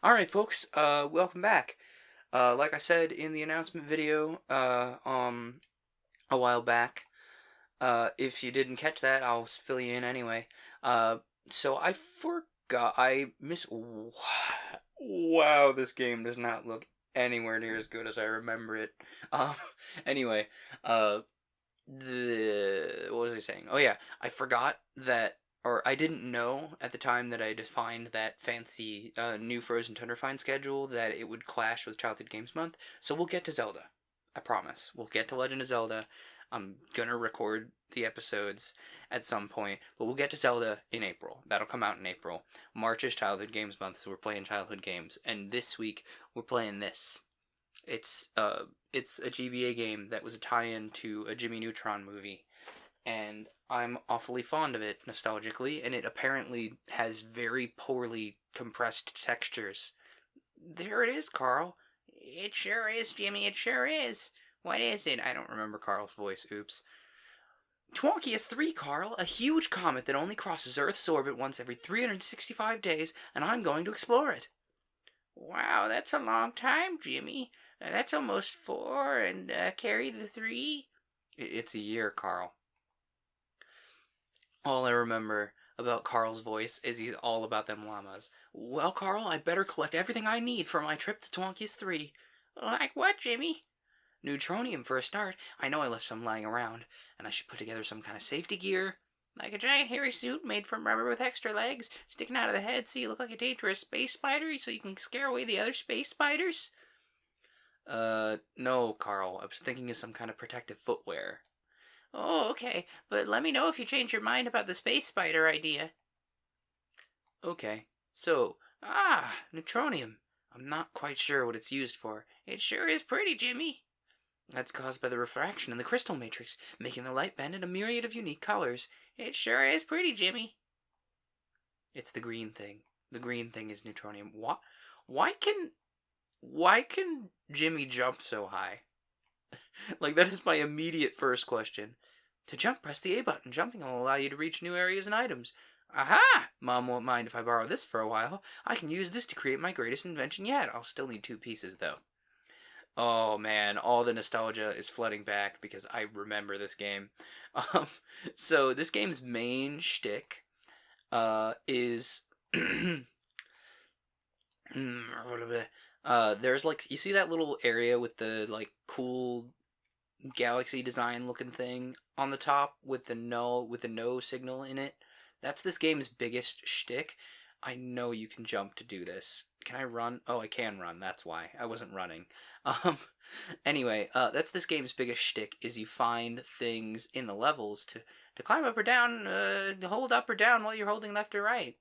Alright folks, welcome back. Like I said in the announcement video, a while back, if you didn't catch that, I'll fill you in anyway. So I forgot, wow, this game does not look anywhere near as good as I remember it. Um, anyway, uh, what was I saying? Oh yeah, I forgot that, or I didn't know at the time that I defined that fancy new Frozen Tundra Find schedule that it would clash with Childhood Games Month. So we'll get to Zelda. I promise. We'll get to Legend of Zelda. I'm gonna record the episodes at some point, but we'll get to Zelda in April. That'll come out in April. March is Childhood Games Month, so we're playing childhood games. And this week we're playing this. It's a GBA game that was a tie-in to a Jimmy Neutron movie, and I'm awfully fond of it nostalgically, and it apparently has very poorly compressed textures. There it is, Carl. It sure is, Jimmy, it sure is. What is it? I don't remember Carl's voice, oops. Twonkius 3, Carl, a huge comet that only crosses Earth's orbit once every 365 days, and I'm going to explore it. Wow, that's a long time, Jimmy. That's almost 4, and carry the 3. It's a year, Carl. All I remember about Carl's voice is he's all about them llamas. Well, Carl, I better collect everything I need for my trip to Twonkius 3. Like what, Jimmy? Neutronium for a start. I know I left some lying around, and I should put together some kind of safety gear. Like a giant hairy suit made from rubber with extra legs sticking out of the head so you look like a dangerous space spider so you can scare away the other space spiders? No, Carl. I was thinking of some kind of protective footwear. Oh, okay. But let me know if you change your mind about the space spider idea. Okay. So, neutronium. I'm not quite sure what it's used for. It sure is pretty, Jimmy. That's caused by the refraction in the crystal matrix, making the light bend in a myriad of unique colors. It sure is pretty, Jimmy. It's the green thing. The green thing is neutronium. Why can Jimmy jump so high? Like, that is my immediate first question. To jump, press the A button. Jumping will allow you to reach new areas and items. Aha! Mom won't mind if I borrow this for a while. I can use this to create my greatest invention yet. I'll still need 2 pieces, though. Oh man, all the nostalgia is flooding back because I remember this game. Um, so this game's main shtick is there's like, you see that little area with the like cool galaxy design looking thing on the top with the no signal in it? That's this game's biggest shtick. I know you can jump to do this. Can I run? Oh, I can run. That's why. I wasn't running. Um, anyway, that's this game's biggest shtick, is you find things in the levels to climb up or down, to hold up or down while you're holding left or right.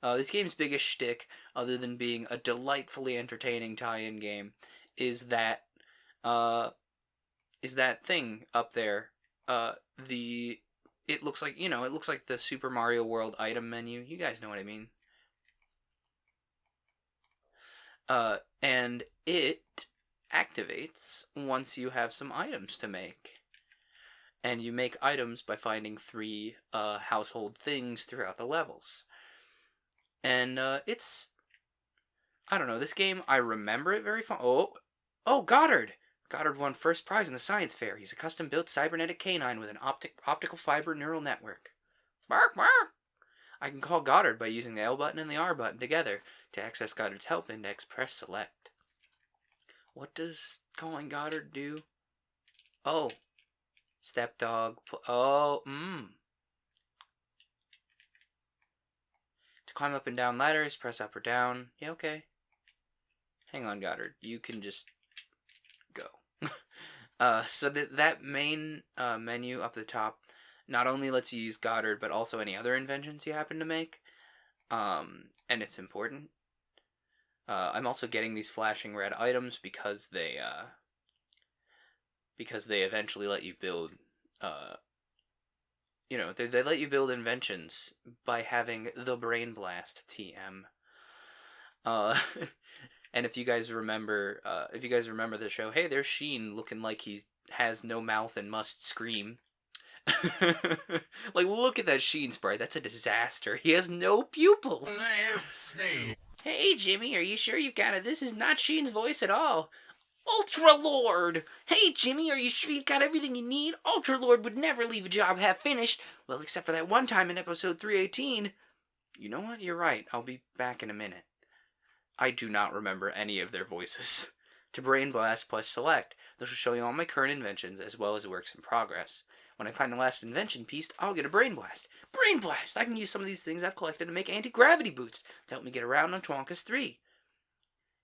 This game's biggest shtick, other than being a delightfully entertaining tie-in game, is that, thing up there. It looks like, it looks like the Super Mario World item menu. You guys know what I mean. And it activates once you have some items to make. And you make items by finding 3 household things throughout the levels. And it's, I don't know, this game, I remember it very fun. Oh, Goddard! Goddard won first prize in the science fair. He's a custom-built cybernetic canine with an optical fiber neural network. Bark, bark! I can call Goddard by using the L button and the R button together. To access Goddard's help index, press select. What does calling Goddard do? Oh. Stepdog. To climb up and down ladders, press up or down. Yeah, okay. Hang on, Goddard. You can just go. So that main menu up the top not only lets you use Goddard, but also any other inventions you happen to make. And it's important. I'm also getting these flashing red items because they eventually let you build, they let you build inventions by having the Brain Blast TM. And if you guys remember the show, hey, there's Sheen looking like he's has no mouth and must scream. Like, look at that Sheen sprite. That's a disaster. He has no pupils. Hey, Jimmy, are you sure you got it? This is not Sheen's voice at all. Ultra Lord! Hey, Jimmy, are you sure you've got everything you need? Ultra Lord would never leave a job half finished. Well, except for that one time in episode 318. You know what? You're right. I'll be back in a minute. I do not remember any of their voices. To Brain Blast plus Select. This will show you all my current inventions as well as works in progress. When I find the last invention piece, I'll get a Brain Blast. Brain Blast! I can use some of these things I've collected to make anti-gravity boots to help me get around on Twonkus 3.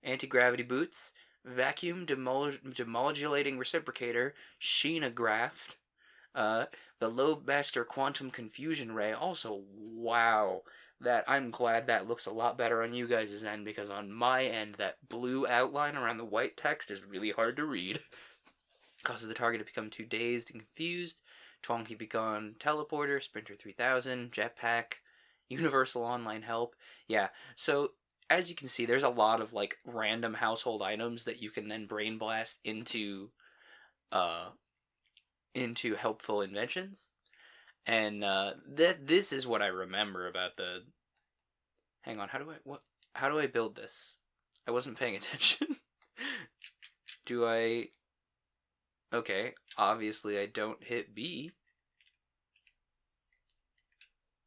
Anti-gravity boots, vacuum demodulating reciprocator, Sheenagraft, the Lobemaster quantum confusion ray. Also, wow. That I'm glad that looks a lot better on you guys' end, because on my end, that blue outline around the white text is really hard to read. Causes the target to become too dazed and confused. Twonky Beacon Teleporter, Sprinter 3000, Jetpack, Universal Online Help. Yeah, so as you can see, there's a lot of like random household items that you can then brain blast into helpful inventions. And this is what I remember about the. Hang on, how do I build this? I wasn't paying attention. Do I? Okay, obviously I don't hit B.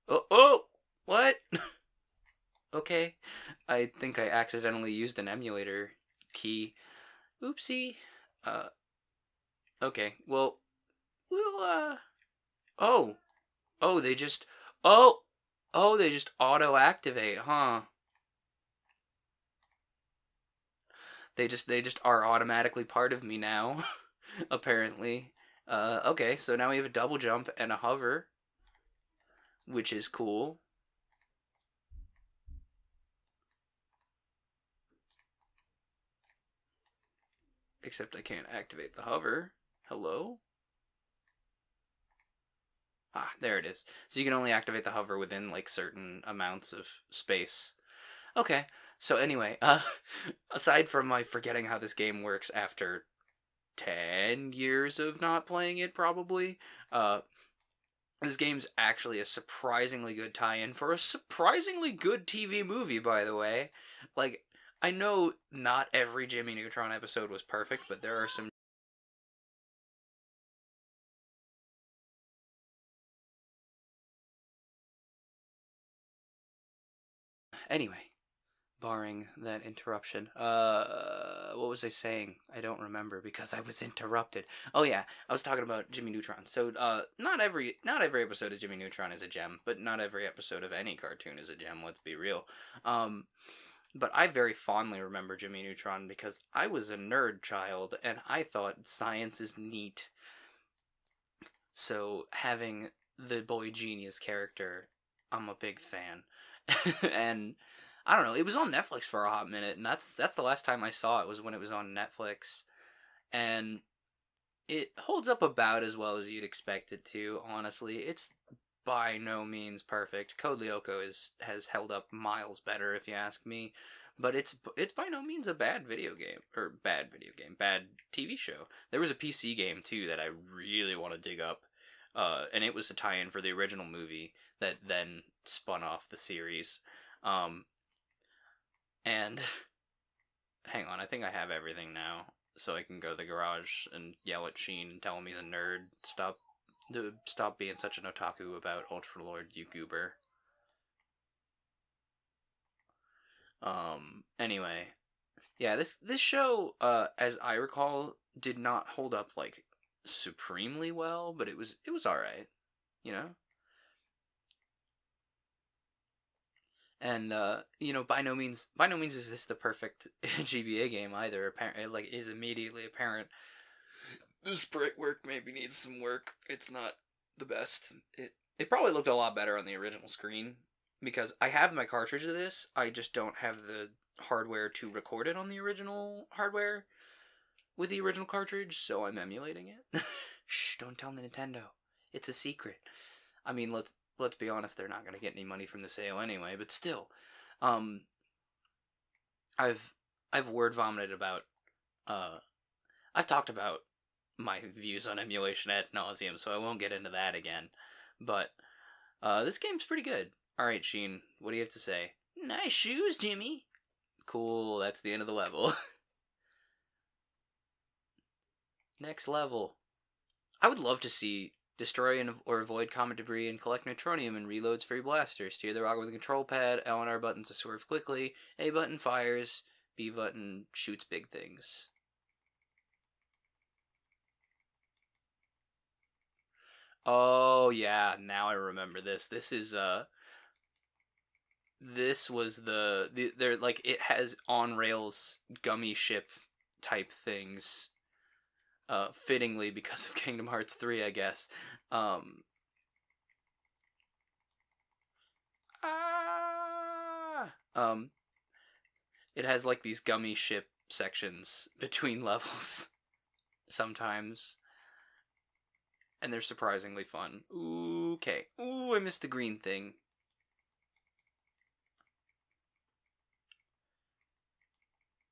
Oh, what? Okay, I think I accidentally used an emulator key. Oopsie. Okay, well, oh, they just, they just auto-activate, huh? They just are automatically part of me now, apparently. Okay, so now we have a double jump and a hover, which is cool. Except I can't activate the hover. Hello? Ah, there it is. So you can only activate the hover within, like, certain amounts of space. Okay, so anyway, aside from my forgetting how this game works after 10 years of not playing it, probably, this game's actually a surprisingly good tie-in for a surprisingly good TV movie, by the way. Like, I know not every Jimmy Neutron episode was perfect, but there are some. Anyway, barring that interruption. What was I saying? I don't remember because I was interrupted. Oh yeah, I was talking about Jimmy Neutron. So, not every episode of Jimmy Neutron is a gem, but not every episode of any cartoon is a gem, let's be real. But I very fondly remember Jimmy Neutron because I was a nerd child and I thought science is neat. So, having the boy genius character, I'm a big fan. And I don't know, it was on Netflix for a hot minute, and that's the last time I saw it was when it was on Netflix. And it holds up about as well as you'd expect it to, honestly. It's by no means perfect. Code Lyoko has held up miles better, if you ask me. But it's by no means a bad video game, bad TV show. There was a PC game too that I really want to dig up, and it was a tie-in for the original movie that then spun off the series. And hang on, I think I have everything now, so I can go to the garage and yell at Sheen and tell him he's a nerd. Stop being such an otaku about Ultra Lord, you goober. Anyway, yeah, this show, as I recall, did not hold up like supremely well, but it was alright, you know. And by no means is this the perfect GBA game either. Apparently, like, is immediately apparent. The sprite work maybe needs some work. It's not the best. It probably looked a lot better on the original screen because I have my cartridge of this. I just don't have the hardware to record it on the original hardware with the original cartridge, so I'm emulating it. Shh! Don't tell Nintendo. It's a secret. I mean, let's be honest, they're not going to get any money from the sale anyway, but still. I've word vomited about I've talked about my views on emulation ad nauseum, so I won't get into that again. But this game's pretty good. All right, Sheen, what do you have to say? Nice shoes, Jimmy. Cool, that's the end of the level. Next level. I would love to see destroy or avoid comet debris and collect neutronium and reloads for your blaster. Steer the rocket with a control pad, L and R buttons to swerve quickly, A button fires, B button shoots big things. Oh yeah, now I remember this. This is this was they're like, it has on rails gummy ship type things, fittingly because of Kingdom Hearts 3, I guess. Um ah, um it has like these gummy ship sections between levels sometimes, and they're surprisingly fun. Ooh, okay. Ooh, I missed the green thing.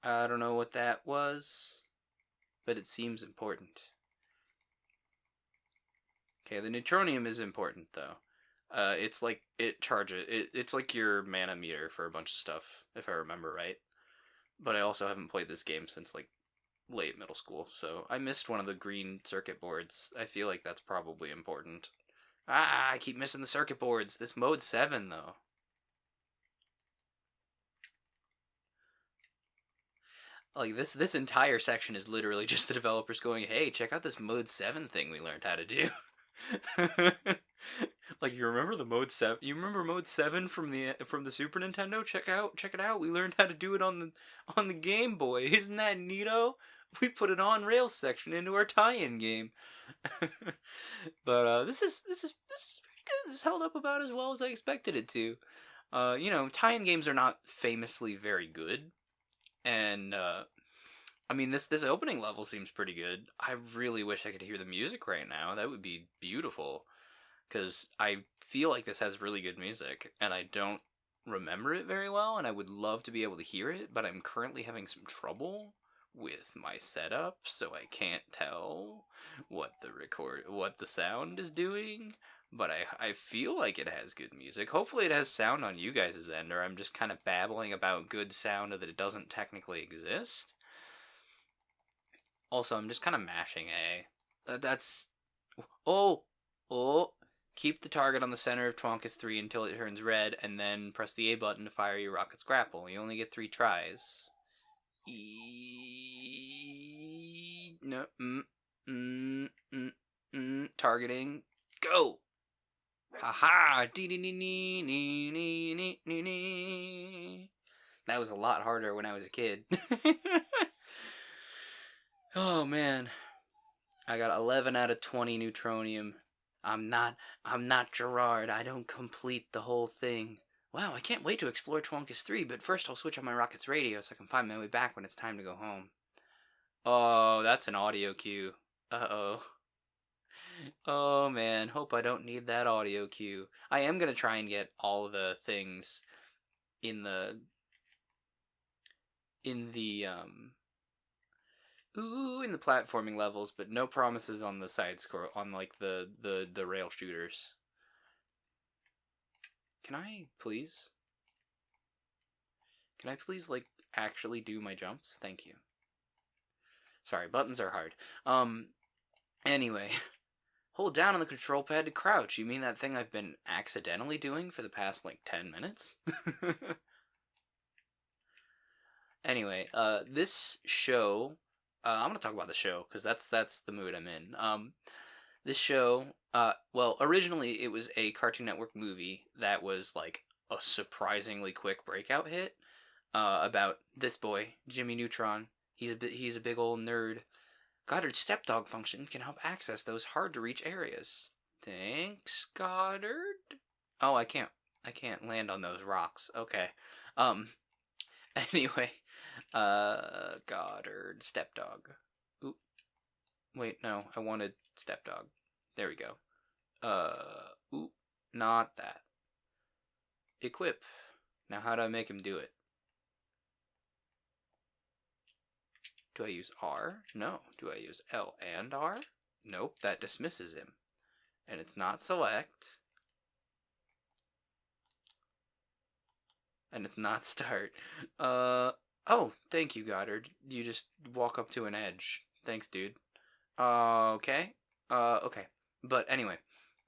I don't know what that was, but it seems important. Okay, the neutronium is important though. It's like it charges. It's like your mana meter for a bunch of stuff, if I remember right. But I also haven't played this game since like late middle school, so I missed one of the green circuit boards. I feel like that's probably important. Ah, I keep missing the circuit boards. This mode 7 though. Like this entire section is literally just the developers going, "Hey, check out this mode 7 thing we learned how to do." Like, you remember the mode 7? You remember mode 7 from the Super Nintendo? Check it out. We learned how to do it on the Game Boy. Isn't that neato? We put an on rails section into our tie-in game. But this is pretty good. This held up about as well as I expected it to. Tie-in games are not famously very good, and I mean, this opening level seems pretty good. I really wish I could hear the music right now. That would be beautiful, because I feel like this has really good music, and I don't remember it very well, and I would love to be able to hear it, but I'm currently having some trouble with my setup, so I can't tell what the sound is doing. But I feel like it has good music. Hopefully it has sound on you guys' end, or I'm just kind of babbling about good sound that it doesn't technically exist. Also, I'm just kind of mashing A. That's... Oh! Oh! Keep the target on the center of Twonkus 3 until it turns red, and then press the A button to fire your rocket's grapple. You only get 3 tries. No. Targeting. Go! Haha! That was a lot harder when I was a kid. Oh man, I got 11 out of 20 neutronium. I'm not Gerard. I don't complete the whole thing. Wow, I can't wait to explore Twonkus 3, but first I'll switch on my rocket's radio so I can find my way back when it's time to go home. Oh, that's an audio cue. Uh-oh. Oh man, hope I don't need that audio cue. I am gonna try and get all the things in the in the in the platforming levels, but no promises on the side scroll, on like the rail shooters. Can I please like actually do my jumps? Thank you. Sorry, buttons are hard. Anyway, hold down on the control pad to crouch. You mean that thing I've been accidentally doing for the past like 10 minutes? Anyway, this show, I'm gonna talk about the show because that's the mood I'm in. This show, well, originally it was a Cartoon Network movie that was like a surprisingly quick breakout hit, about this boy, Jimmy Neutron. He's a big old nerd. Goddard's stepdog function can help access those hard to reach areas. Thanks, Goddard. Oh, I can't land on those rocks. Okay. Um. Anyway, Goddard stepdog. Oop. Wait, no, I wanted stepdog. There we go. Oop, not that. Equip. Now how do I make him do it? Do I use R? No. Do I use L and R? Nope, that dismisses him. And it's not select. And it's not start. Oh, thank you, Goddard. You just walk up to an edge. Thanks, dude. Okay. Okay. But anyway,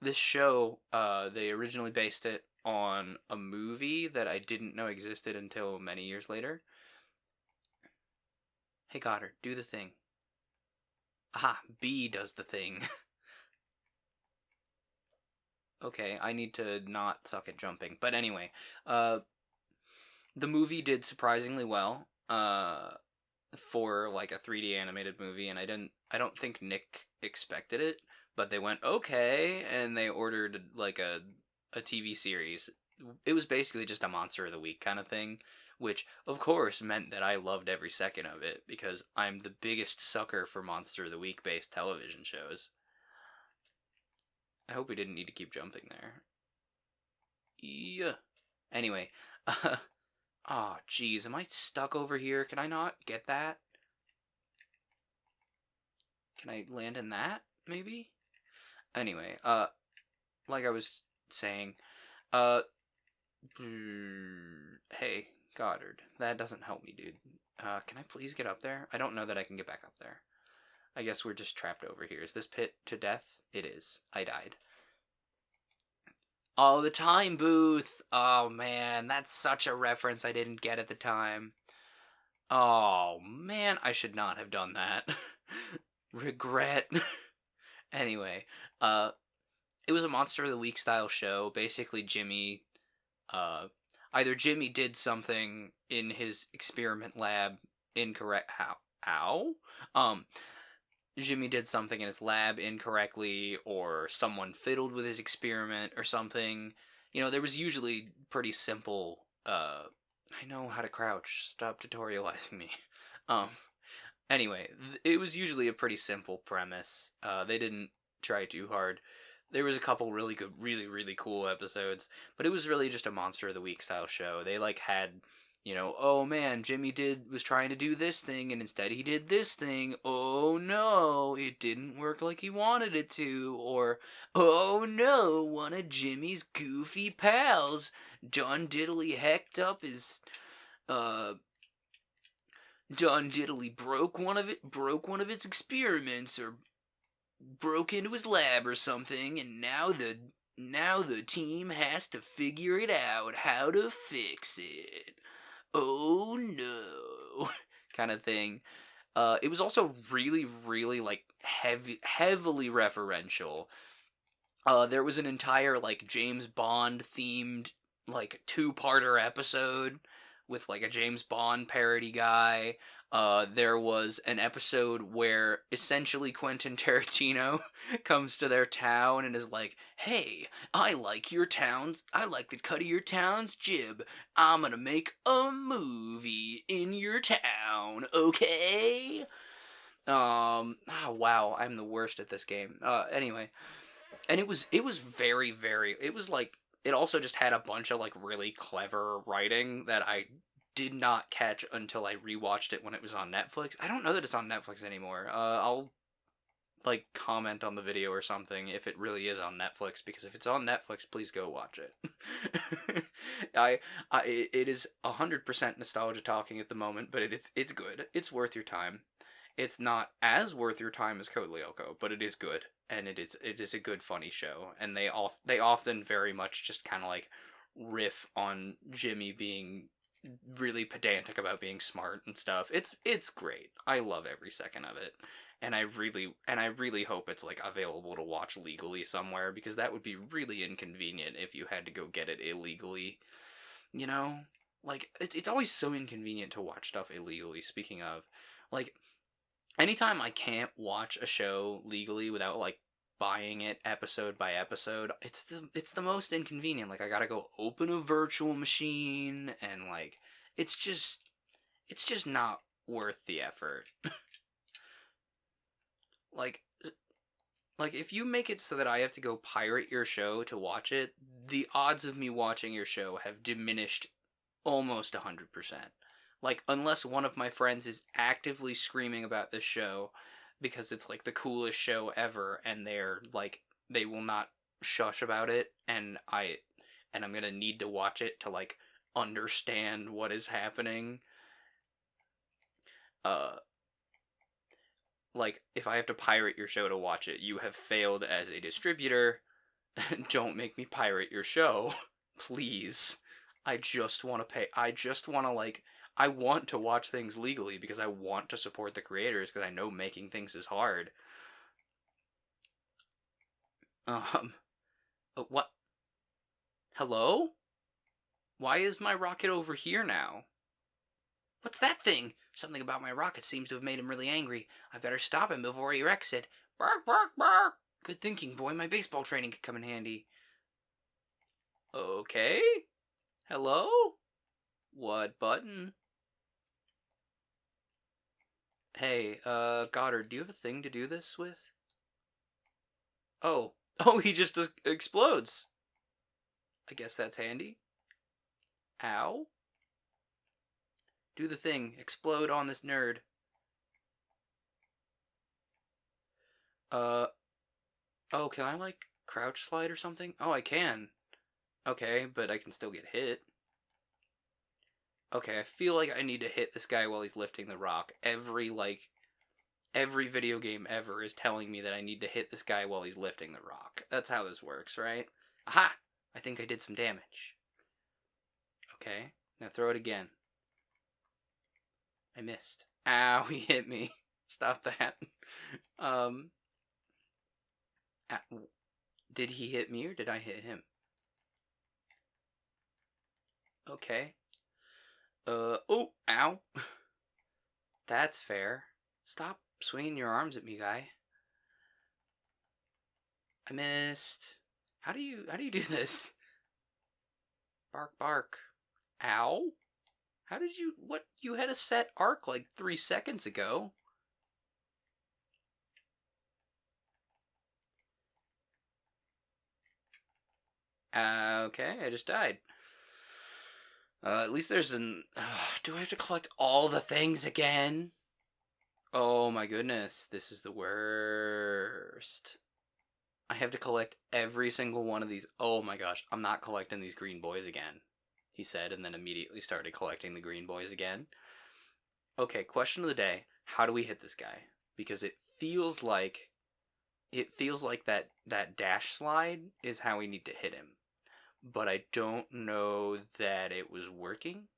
this show, they originally based it on a movie that I didn't know existed until many years later. Hey, Goddard, do the thing. Aha, B does the thing. Okay, I need to not suck at jumping. But anyway, the movie did surprisingly well, for like a 3D animated movie, and I don't think Nick expected it, but they went, okay, and they ordered like a TV series. It was basically just a Monster of the Week kind of thing, which of course meant that I loved every second of it, because I'm the biggest sucker for Monster of the Week based television shows. I hope we didn't need to keep jumping there. Yeah. Anyway, oh, jeez, am I stuck over here? Can I not get that? Can I land in that, maybe? Anyway, like I was saying, hey, Goddard, that doesn't help me, dude. Can I please get up there? I don't know that I can get back up there. I guess we're just trapped over here. Is this pit to death? It is. I died. Oh, the time booth! Oh, man, that's such a reference I didn't get at the time. Oh, man, I should not have done that. Regret. Anyway, it was a Monster of the Week style show. Basically, Jimmy, either Jimmy did something in his experiment lab incorrect. Ow? Jimmy did something in his lab incorrectly, or someone fiddled with his experiment or something. You know, there was usually pretty simple, I know how to crouch. Stop tutorializing me. Anyway, it was usually a pretty simple premise. They didn't try too hard. There was a couple really good, really cool episodes, but it was really just a Monster of the Week style show. They like had, you know, oh man, Jimmy was trying to do this thing and instead he did this thing. Oh no, it didn't work like he wanted it to. Or, oh no, one of Jimmy's goofy pals done diddly hecked up his, done diddly broke one of its experiments, or broke into his lab or something, and now the team has to figure it out how to fix it. Oh no, kind of thing. It was also really like heavily referential. There was an entire like James Bond themed like two-parter episode with like a James Bond parody guy. There was an episode where essentially Quentin Tarantino comes to their town and is like, hey, I like the cut of your town's jib. I'm gonna make a movie in your town, okay? Oh wow, I'm the worst at this game. Anyway. And it was very, it was like, it also just had a bunch of like really clever writing that I did not catch until I rewatched it when it was on Netflix. I don't know that it's on Netflix anymore. I'll like comment on the video or something if it really is on Netflix, because if it's on Netflix, please go watch it. It is 100% nostalgia talking at the moment, but it's good. It's worth your time. It's not as worth your time as Code Lyoko, but it is good, and it is a good funny show, and they often very much just kind of like riff on Jimmy being really pedantic about being smart and stuff. It's great. I love every second of it. And I really hope it's like available to watch legally somewhere, because that would be really inconvenient if you had to go get it illegally. You know? Like, it's always so inconvenient to watch stuff illegally, speaking of. Like, anytime I can't watch a show legally without like buying it episode by episode, it's the most inconvenient. Like, I gotta go open a virtual machine, and like it's just not worth the effort. like if you make it so that I have to go pirate your show to watch it, the odds of me watching your show have diminished almost 100%. Like, unless one of my friends is actively screaming about this show because it's like the coolest show ever, and they're like, they will not shush about it, and I'm gonna need to watch it to like understand what is happening. Uh, like, if I have to pirate your show to watch it, you have failed as a distributor. Don't make me pirate your show. Please. I just want to pay. I just want to, like, I want to watch things legally because I want to support the creators because I know making things is hard. What? Hello? Why is my rocket over here now? What's that thing? Something about my rocket seems to have made him really angry. I better stop him before he wrecks it. Bark, bark, bark! Good thinking, boy. My baseball training could come in handy. Okay? Hello? What button? Hey, Goddard, do you have a thing to do this with? Oh. Oh, he just explodes. I guess that's handy. Ow. Do the thing. Explode on this nerd. Oh, can I, like, crouch slide or something? Oh, I can. Okay, but I can still get hit. Okay, I feel like I need to hit this guy while he's lifting the rock. Every video game ever is telling me that I need to hit this guy while he's lifting the rock. That's how this works, right? Aha! I think I did some damage. Okay, now throw it again. I missed. Ow, he hit me. Stop that. Did he hit me or did I hit him? Okay. Oh, ow. That's fair. Stop swinging your arms at me, guy. I missed. How do you do this? Bark, bark. Ow. How did you, what, you had a set arc like 3 seconds ago. Okay, I just died. At least there's an, do I have to collect all the things again? Oh my goodness, this is the worst. I have to collect every single one of these. Oh my gosh, I'm not collecting these green boys again, he said, and then immediately started collecting the green boys again. Okay, question of the day. How do we hit this guy? Because it feels like that dash slide is how we need to hit him. But I don't know that it was working.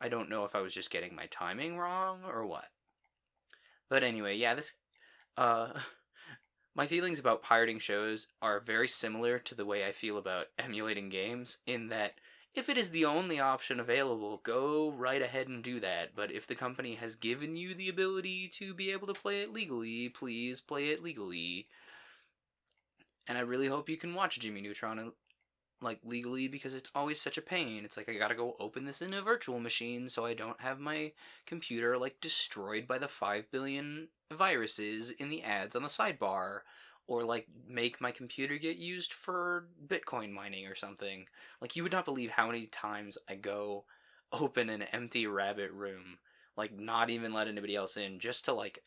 I don't know if I was just getting my timing wrong or what. But anyway, yeah, this my feelings about pirating shows are very similar to the way I feel about emulating games, in that if it is the only option available, go right ahead and do that. But if the company has given you the ability to be able to play it legally, please play it legally. And I really hope you can watch Jimmy Neutron like legally, because it's always such a pain. It's like I gotta go open this in a virtual machine so I don't have my computer like destroyed by the 5 billion viruses in the ads on the sidebar, or like make my computer get used for Bitcoin mining or something. Like, you would not believe how many times I go open an empty rabbit room, like not even let anybody else in, just to like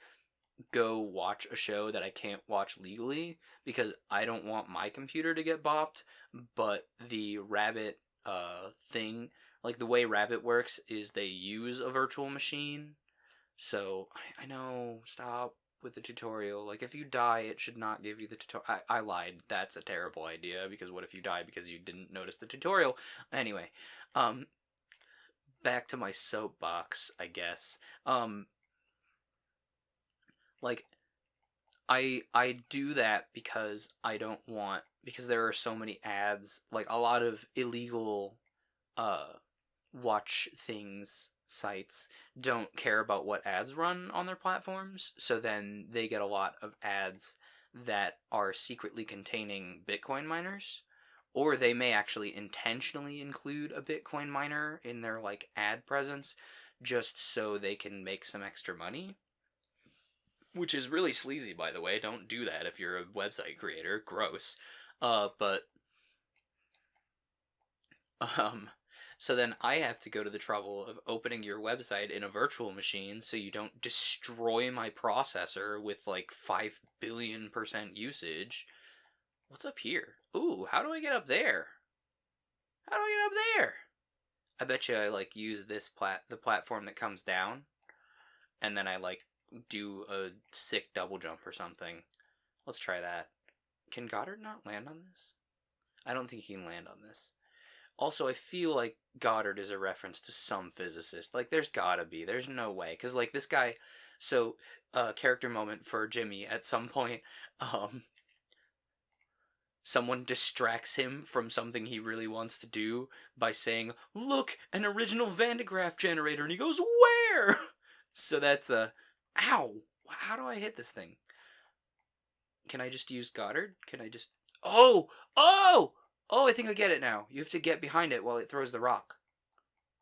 go watch a show that I can't watch legally because I don't want my computer to get bopped. But the Rabbit thing, like the way Rabbit works is they use a virtual machine. So I know, stop with the tutorial. Like, if you die, it should not give you the tutorial. I lied. That's a terrible idea, because what if you die because you didn't notice the tutorial? Anyway, back to my soapbox, I guess. Like, I do that because I don't want, because there are so many ads, like a lot of illegal watch things sites don't care about what ads run on their platforms, so then they get a lot of ads that are secretly containing Bitcoin miners, or they may actually intentionally include a Bitcoin miner in their like ad presence just so they can make some extra money. Which is really sleazy, by the way. Don't do that if you're a website creator. Gross. But So then I have to go to the trouble of opening your website in a virtual machine so you don't destroy my processor with like 5 billion% usage. What's up here? Ooh, how do I get up there? How do I get up there? I bet you I like use this the platform that comes down, and then I like do a sick double jump or something. Let's try that. Can Goddard not land on this? I don't think he can land on this. Also, I feel like Goddard is a reference to some physicist. Like, there's gotta be. There's no way. Because, like, this guy... So, character moment for Jimmy. At some point, someone distracts him from something he really wants to do by saying, "Look, an original Van de Graaff generator." And he goes, "Where?" So that's a... Ow! How do I hit this thing? Can I just use Goddard? Can I just... Oh! Oh! Oh, I think I get it now. You have to get behind it while it throws the rock.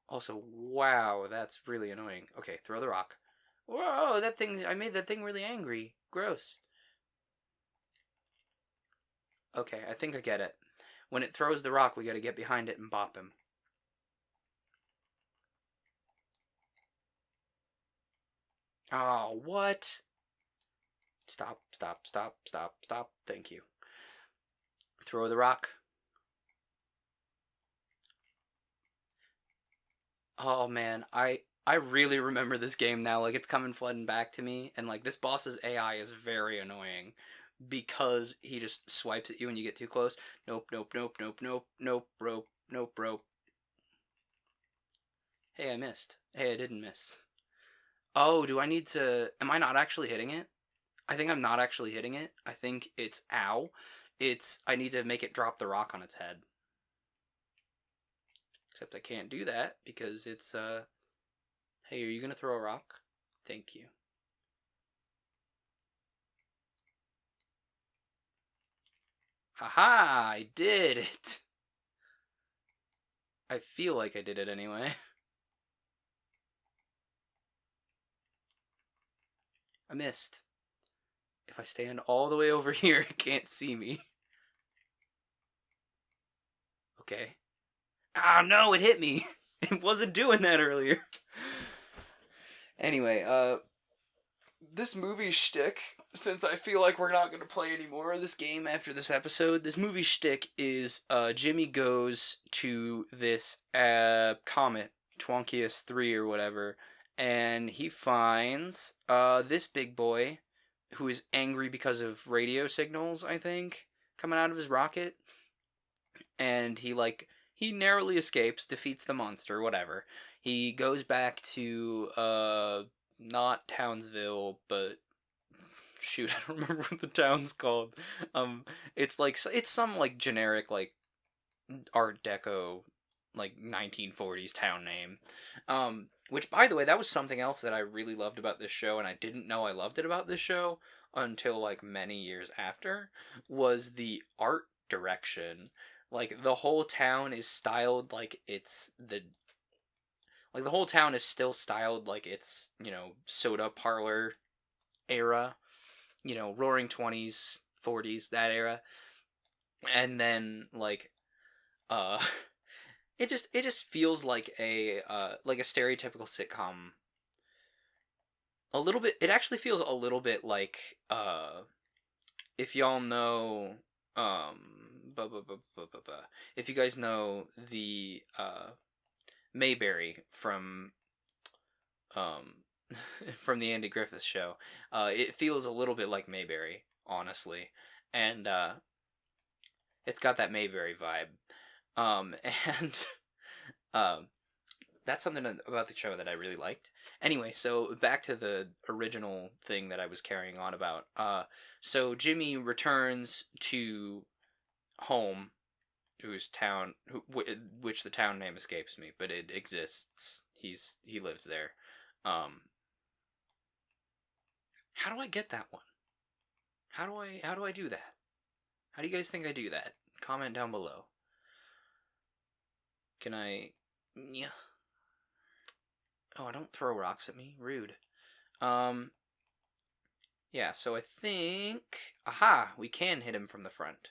Also, wow, that's really annoying. Okay, throw the rock. Whoa, that thing... I made that thing really angry. Gross. Okay, I think I get it. When it throws the rock, we gotta get behind it and bop him. Oh, what? Stop, stop, stop, stop, stop. Thank you. Throw the rock. Oh, man, I really remember this game now. Like, it's coming flooding back to me. And, like, this boss's AI is very annoying. Because he just swipes at you when you get too close. Nope, nope, nope, nope, nope, nope, rope, nope, rope. Hey, I missed. Hey, I didn't miss. Oh, do I need to... Am I not actually hitting it? I think I'm not actually hitting it. I think it's... Ow. It's... I need to make it drop the rock on its head. Except I can't do that because it's... Hey, are you gonna throw a rock? Thank you. Haha, I did it! I feel like I did it anyway. I missed. If I stand all the way over here, it can't see me. Okay. Ah, no, it hit me! It wasn't doing that earlier. Anyway, this movie shtick, since I feel like we're not going to play any more of this game after this episode, this movie shtick is Jimmy goes to this comet, Twonkius 3 or whatever, and he finds this big boy who is angry because of radio signals, I think, coming out of his rocket. And he narrowly escapes, defeats the monster, whatever. He goes back to not Townsville, but shoot, I don't remember what the town's called. It's some like generic like Art Deco like 1940s town name. Which by the way, that was something else that I really loved about this show, and I didn't know I loved it about this show until like many years after, was the art direction. Like the whole town is styled like it's the whole town is still styled like it's, soda parlor era, roaring 20s, 40s, that era. And then like uh it just feels like a stereotypical sitcom. A little bit. It actually feels a little bit like if y'all know if you guys know the Mayberry from from the Andy Griffith Show. It feels a little bit like Mayberry, honestly, and it's got that Mayberry vibe. And that's something about the show that I really liked. Anyway, so back to the original thing that I was carrying on about. So Jimmy returns to home, which the town name escapes me, but it exists. He lives there. How do I get that one? How do I do that? How do you guys think I do that? Comment down below. Can I... Yeah. Oh, don't throw rocks at me. Rude. Yeah, so I think... Aha! We can hit him from the front.